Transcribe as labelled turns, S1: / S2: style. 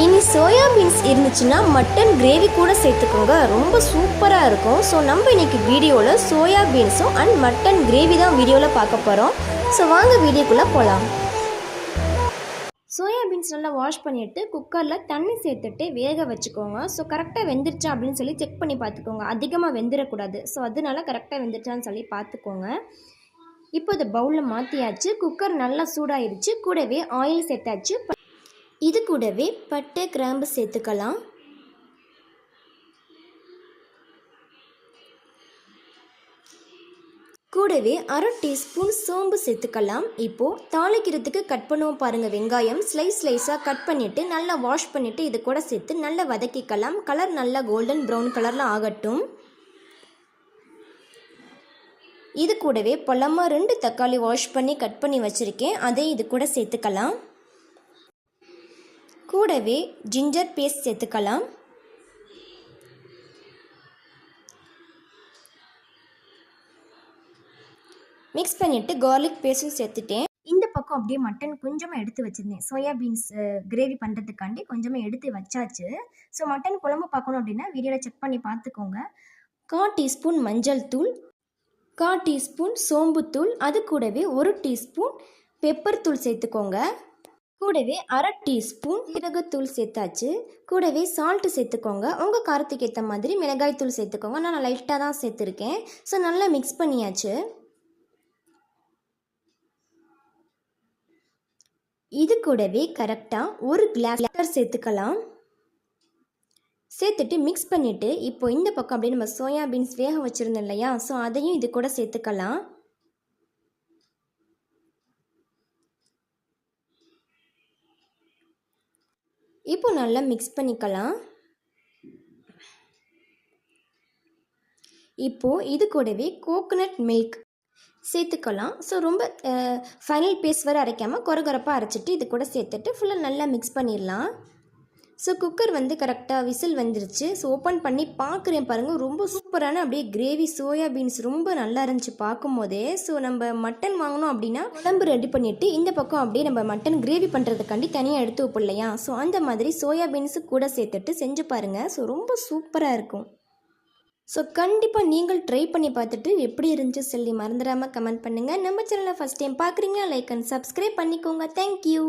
S1: இனி soya beans இருந்துச்சுன்னா mutton gravy கூட சேர்த்துக்கோங்க, ரொம்ப சூப்பராக இருக்கும். ஸோ நம்ம இன்றைக்கி வீடியோவில் சோயா பீன்ஸும் அண்ட் மட்டன் கிரேவி தான் வீடியோவில் பார்க்க போகிறோம். ஸோ வாங்க வீடியோக்குள்ளே போகலாம். சோயா பீன்ஸ் நல்லா வாஷ் பண்ணிவிட்டு குக்கரில் தண்ணி சேர்த்துட்டு வேக வச்சுக்கோங்க. ஸோ கரெக்டாக வெந்துருச்சா அப்படின்னு சொல்லி செக் பண்ணி பார்த்துக்கோங்க. அதிகமாக வெந்துடக்கூடாது. ஸோ அதனால கரெக்டாக வெந்துருச்சான்னு சொல்லி பார்த்துக்கோங்க. இப்போ இதை பவுலில் மாற்றியாச்சு. குக்கர் நல்லா சூடாகிடுச்சு. கூடவே ஆயில் சேர்த்தாச்சு. இது கூடவே பட்டை கிராம்பு சேர்த்துக்கலாம். கூடவே அரை டீஸ்பூன் சோம்பு சேர்த்துக்கலாம். இப்போது தாளிக்கிறதுக்கு கட் பண்ணுவோம் பாருங்கள். வெங்காயம் ஸ்லைஸாக கட் பண்ணிவிட்டு நல்லா வாஷ் பண்ணிவிட்டு இது கூட சேர்த்து நல்லா வதக்கிக்கலாம். கலர் நல்லா கோல்டன் ப்ரௌன் கலரில் ஆகட்டும். இது கூடவே பழமாக 2 தக்காளி வாஷ் பண்ணி கட் பண்ணி வச்சுருக்கேன். அதை இது கூட சேர்த்துக்கலாம். கூடவே ஜிஞ்சர் பேஸ்ட் சேர்த்துக்கலாம். மிக்ஸ் பண்ணிவிட்டு கார்லிக் பேஸ்ட்டும் சேர்த்துட்டேன். இந்த பக்கம் அப்படியே மட்டன் கொஞ்சமாக எடுத்து வச்சுருந்தேன். சோயா பீன்ஸ் கிரேவி பண்ணுறதுக்காண்டி கொஞ்சமாக எடுத்து வச்சாச்சு. ஸோ மட்டன் குழம்பு பார்க்கணும் அப்படின்னா வீடியோவில் செக் பண்ணி பார்த்துக்கோங்க. 1/4 டீஸ்பூன் மஞ்சள் தூள், 1/4 டீஸ்பூன் சோம்புத்தூள், அது கூடவே 1 டீஸ்பூன் பெப்பர் தூள் சேர்த்துக்கோங்க. கூடவே அரை டீஸ்பூன் மிளகுத்தூள் சேர்த்தாச்சு. கூடவே சால்ட்டு சேர்த்துக்கோங்க. உங்கள் காரத்துக்கு ஏற்ற மாதிரி மிளகாய் தூள் சேர்த்துக்கோங்க. நான் லைட்டாக தான் சேர்த்துருக்கேன். ஸோ நல்லா மிக்ஸ் பண்ணியாச்சு. இது கூடவே கரெக்டாக 1 கிளாஸ் வாட்டர் சேர்த்துக்கலாம். சேர்த்துட்டு மிக்ஸ் பண்ணிவிட்டு இப்போ இந்த பக்கம் அப்படியே நம்ம சோயா பீன்ஸ் வேக வச்சுருந்தோம் இல்லையா, ஸோ அதையும் இது கூட சேர்த்துக்கலாம். இப்போ நல்லா மிக்ஸ் பண்ணிக்கலாம். இப்போது இது கூடவே கோகோனட் மில்க் சேர்த்துக்கலாம். ஸோ ரொம்ப ஃபைனல் பேஸ்ட் வரை அரைக்காமல் கொரகொரப்பாக அரைச்சிட்டு இது கூட சேர்த்துட்டு ஃபுல்லாக நல்லா மிக்ஸ் பண்ணிடலாம். ஸோ குக்கர் கரெக்டாக விசில் வந்துருச்சு. ஸோ ஓப்பன் பண்ணி பார்க்குறேன் பாருங்கள். ரொம்ப சூப்பரான அப்படியே கிரேவி சோயா பீன்ஸ் ரொம்ப நல்லா இருந்துச்சு பார்க்கும் போதே. ஸோ நம்ம மட்டன் வாங்கினோம் அப்படின்னா குழம்பு ரெடி பண்ணிவிட்டு இந்த பக்கம் அப்படியே நம்ம மட்டன் கிரேவி பண்ணுறதுக்காண்டி தனியாக எடுத்து வைப்போம் இல்லையா, ஸோ அந்த மாதிரி சோயா பீன்ஸு கூட சேர்த்துட்டு செஞ்சு பாருங்கள். ஸோ ரொம்ப சூப்பராக இருக்கும். ஸோ கண்டிப்பாக நீங்கள் ட்ரை பண்ணி பார்த்துட்டு எப்படி இருந்துச்சு சொல்லி மறந்துடாமல் கமெண்ட் பண்ணுங்கள். நம்ம சேனலை ஃபஸ்ட் டைம் பார்க்குறீங்களா, லைக் அண்ட் சப்ஸ்கிரைப் பண்ணிக்கோங்க. தேங்க்யூ.